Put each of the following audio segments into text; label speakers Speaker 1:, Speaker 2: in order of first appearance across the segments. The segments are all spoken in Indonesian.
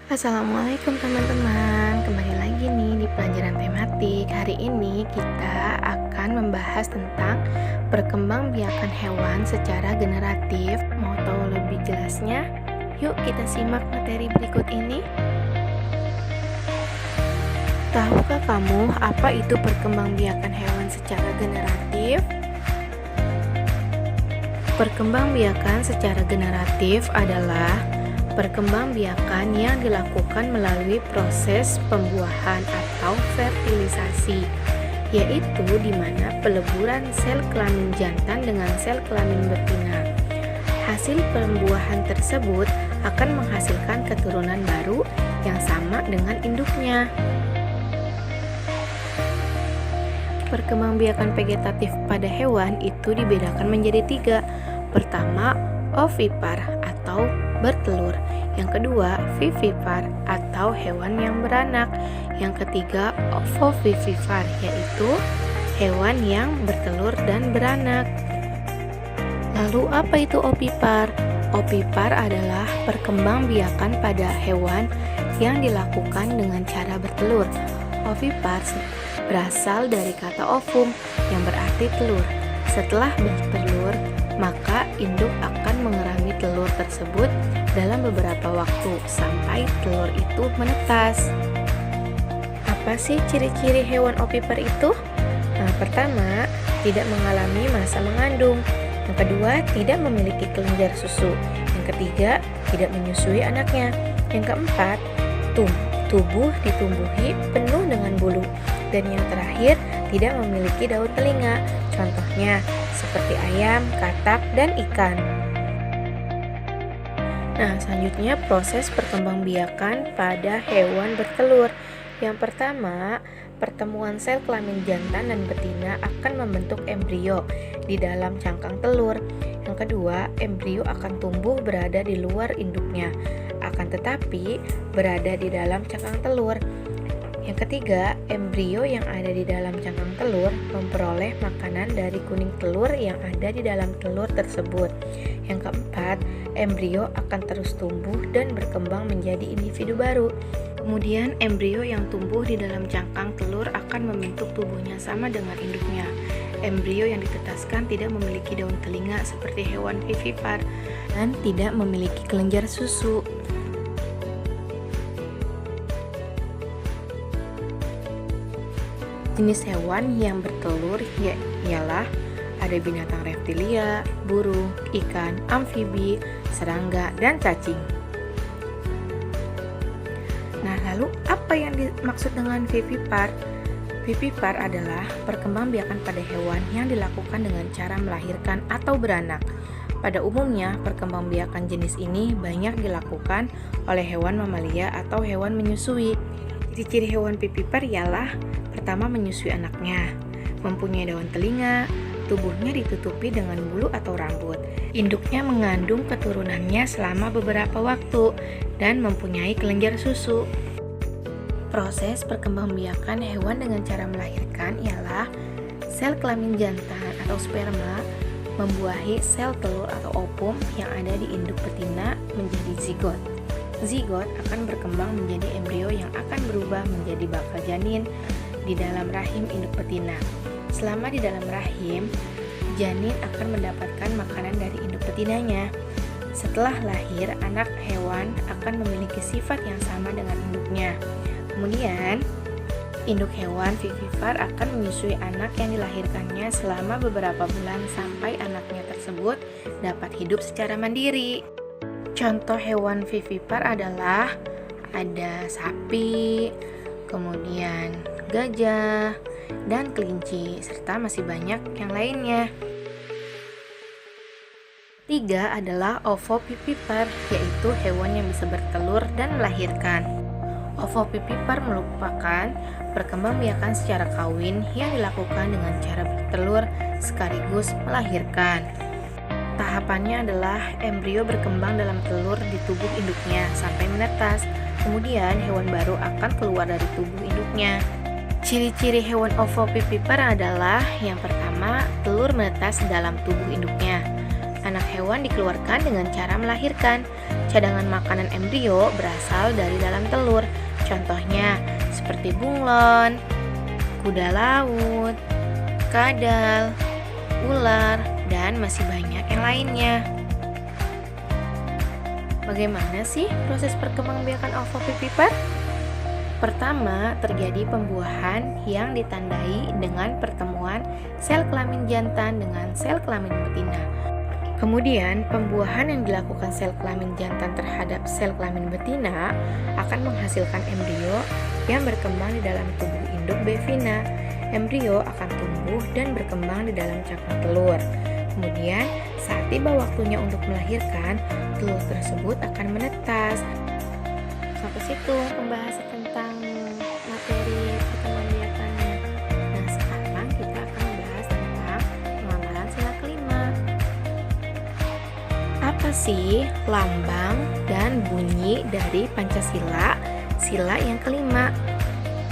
Speaker 1: Assalamualaikum teman-teman, kembali lagi nih di pelajaran tematik. Hari ini kita akan membahas tentang perkembangbiakan hewan secara generatif. Mau tahu lebih jelasnya? Yuk kita simak materi berikut ini. Tahukah kamu apa itu perkembangbiakan hewan secara generatif? Perkembangbiakan secara generatif adalah perkembangbiakan yang dilakukan melalui proses pembuahan atau fertilisasi, yaitu di mana peleburan sel kelamin jantan dengan sel kelamin betina. Hasil pembuahan tersebut akan menghasilkan keturunan baru yang sama dengan induknya. Perkembangbiakan vegetatif pada hewan itu dibedakan menjadi 3. Pertama, ovipar atau bertelur. Yang kedua, vivipar atau hewan yang beranak. Yang ketiga, ovovivipar, yaitu hewan yang bertelur dan beranak. Lalu apa itu ovipar? Ovipar adalah perkembangbiakan pada hewan yang dilakukan dengan cara bertelur. Ovipar berasal dari kata ovum yang berarti telur. Setelah bertelur, maka induk akan mengerami telur tersebut dalam beberapa waktu sampai telur itu menetas. Apa sih ciri-ciri hewan ovipar itu? Pertama, tidak mengalami masa mengandung. Yang kedua, tidak memiliki kelenjar susu. Yang ketiga, tidak menyusui anaknya. Yang keempat, tubuh ditumbuhi penuh dengan bulu. Dan yang terakhir, tidak memiliki daun telinga. Contohnya seperti ayam, katak, dan ikan. Nah, selanjutnya proses perkembangbiakan pada hewan bertelur. Yang pertama, pertemuan sel kelamin jantan dan betina akan membentuk embrio di dalam cangkang telur. Yang kedua, embrio akan tumbuh berada di luar induknya, akan tetapi berada di dalam cangkang telur. Yang ketiga, embrio yang ada di dalam cangkang telur memperoleh makanan dari kuning telur yang ada di dalam telur tersebut. Yang keempat, embrio akan terus tumbuh dan berkembang menjadi individu baru. Kemudian, embrio yang tumbuh di dalam cangkang telur akan membentuk tubuhnya sama dengan induknya. Embrio yang ditetaskan tidak memiliki daun telinga seperti hewan vivipar dan tidak memiliki kelenjar susu. Jenis hewan yang bertelur ialah ada binatang reptilia, burung, ikan, amfibi, serangga, dan cacing. Nah, lalu apa yang dimaksud dengan vivipar? Vivipar adalah perkembangbiakan pada hewan yang dilakukan dengan cara melahirkan atau beranak. Pada umumnya, perkembangbiakan jenis ini banyak dilakukan oleh hewan mamalia atau hewan menyusui. Ciri-ciri hewan vivipar ialah pertama, menyusui anaknya, mempunyai daun telinga, tubuhnya ditutupi dengan bulu atau rambut, induknya mengandung keturunannya selama beberapa waktu, dan mempunyai kelenjar susu. Proses perkembangbiakan hewan dengan cara melahirkan ialah sel kelamin jantan atau sperma membuahi sel telur atau ovum yang ada di induk betina menjadi zigot. Zigot akan berkembang menjadi embrio yang akan berubah menjadi bakal janin di dalam rahim induk betina. Selama di dalam rahim, janin akan mendapatkan makanan dari induk betinanya. Setelah lahir, anak hewan akan memiliki sifat yang sama dengan induknya. Kemudian, induk hewan vivipar akan menyusui anak yang dilahirkannya selama beberapa bulan sampai anaknya tersebut dapat hidup secara mandiri. Contoh hewan vivipar adalah ada sapi, kemudian gajah, dan kelinci, serta masih banyak yang lainnya. 3 adalah ovovivipar, yaitu hewan yang bisa bertelur dan melahirkan. Ovovivipar merupakan perkembangbiakan secara kawin yang dilakukan dengan cara bertelur sekaligus melahirkan. Tahapannya adalah embrio berkembang dalam telur di tubuh induknya sampai menetas. Kemudian hewan baru akan keluar dari tubuh induknya. Ciri-ciri hewan ovovivipar adalah yang pertama, telur menetas dalam tubuh induknya. Anak hewan dikeluarkan dengan cara melahirkan. cadangan makanan embrio berasal dari dalam telur. Contohnya seperti bunglon, kuda laut, kadal, ular, dan masih banyak yang lainnya. Bagaimana sih proses perkembangbiakan ovovivipar? Pertama, terjadi pembuahan yang ditandai dengan pertemuan sel kelamin jantan dengan sel kelamin betina. Kemudian, pembuahan yang dilakukan sel kelamin jantan terhadap sel kelamin betina akan menghasilkan embrio yang berkembang di dalam tubuh induk bevina. Embrio akan tumbuh dan berkembang di dalam cangkang telur. Kemudian, saat tiba waktunya untuk melahirkan, telur tersebut akan menetas. Sampai situ pembahasan tentang materi perkembangbiakannya. Nah, sekarang kita akan membahas tentang pengamalan sila kelima. Apa sih lambang dan bunyi dari Pancasila, sila yang kelima?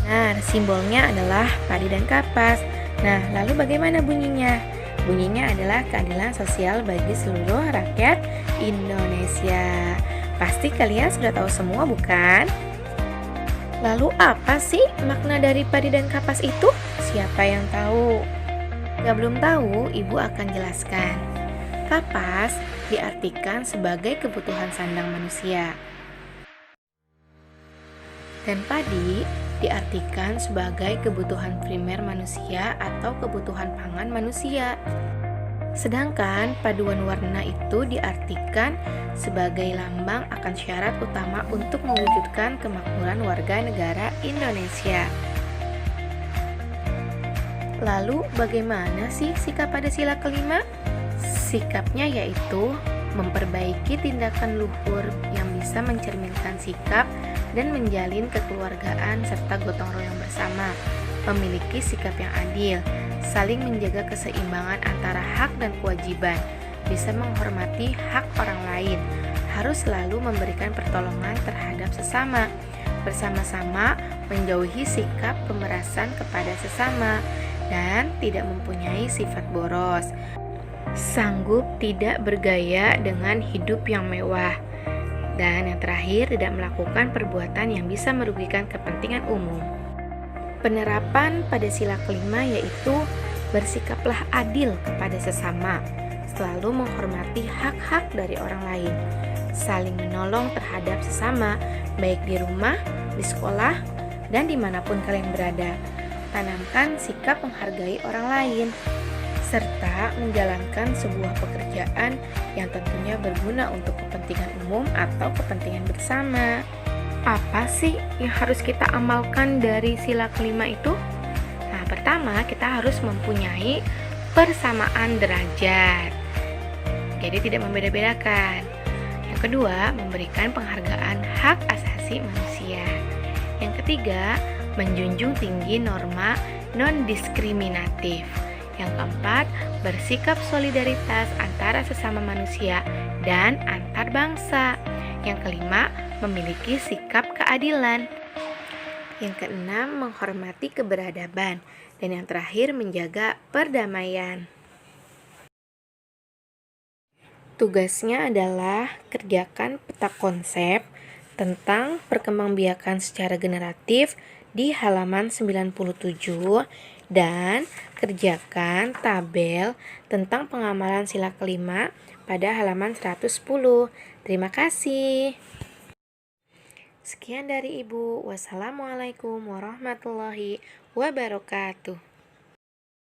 Speaker 1: Nah, simbolnya adalah padi dan kapas. Nah, lalu bagaimana bunyinya? Bunyinya adalah keadilan sosial bagi seluruh rakyat Indonesia. Pasti kalian sudah tahu semua, bukan? Lalu apa sih makna dari padi dan kapas itu? Siapa yang tahu? Jika belum tahu, Ibu akan jelaskan. Kapas diartikan sebagai kebutuhan sandang manusia. Dan padi diartikan sebagai kebutuhan primer manusia atau kebutuhan pangan manusia. Sedangkan paduan warna itu diartikan sebagai lambang akan syarat utama untuk mewujudkan kemakmuran warga negara Indonesia. Lalu bagaimana sih sikap pada sila kelima? Sikapnya yaitu memperbaiki tindakan luhur yang bisa mencerminkan sikap dan menjalin kekeluargaan serta gotong royong bersama, memiliki sikap yang adil, saling menjaga keseimbangan antara hak dan kewajiban, bisa menghormati hak orang lain, harus selalu memberikan pertolongan terhadap sesama, bersama-sama menjauhi sikap pemerasan kepada sesama, dan tidak mempunyai sifat boros, sanggup tidak bergaya dengan hidup yang mewah. Dan yang terakhir, tidak melakukan perbuatan yang bisa merugikan kepentingan umum. Penerapan pada sila kelima yaitu bersikaplah adil kepada sesama, selalu menghormati hak-hak dari orang lain, saling menolong terhadap sesama, baik di rumah, di sekolah, dan dimanapun kalian berada. Tanamkan sikap menghargai orang lain, serta menjalankan sebuah pekerjaan yang tentunya berguna untuk kepentingan umum atau kepentingan bersama. Apa sih yang harus kita amalkan dari sila kelima itu? Nah, pertama kita harus mempunyai persamaan derajat. Jadi tidak membeda-bedakan. Yang kedua, memberikan penghargaan hak asasi manusia. Yang ketiga, menjunjung tinggi norma non-diskriminatif. Yang keempat, bersikap solidaritas antara sesama manusia dan antar bangsa. Yang kelima, memiliki sikap keadilan. Yang keenam, menghormati keberadaban. Dan yang terakhir, menjaga perdamaian. Tugasnya adalah kerjakan peta konsep tentang perkembangbiakan secara generatif di halaman 97 dan kerjakan tabel tentang pengamalan sila kelima pada halaman 110. Terima kasih. Sekian dari Ibu. Wassalamualaikum warahmatullahi wabarakatuh.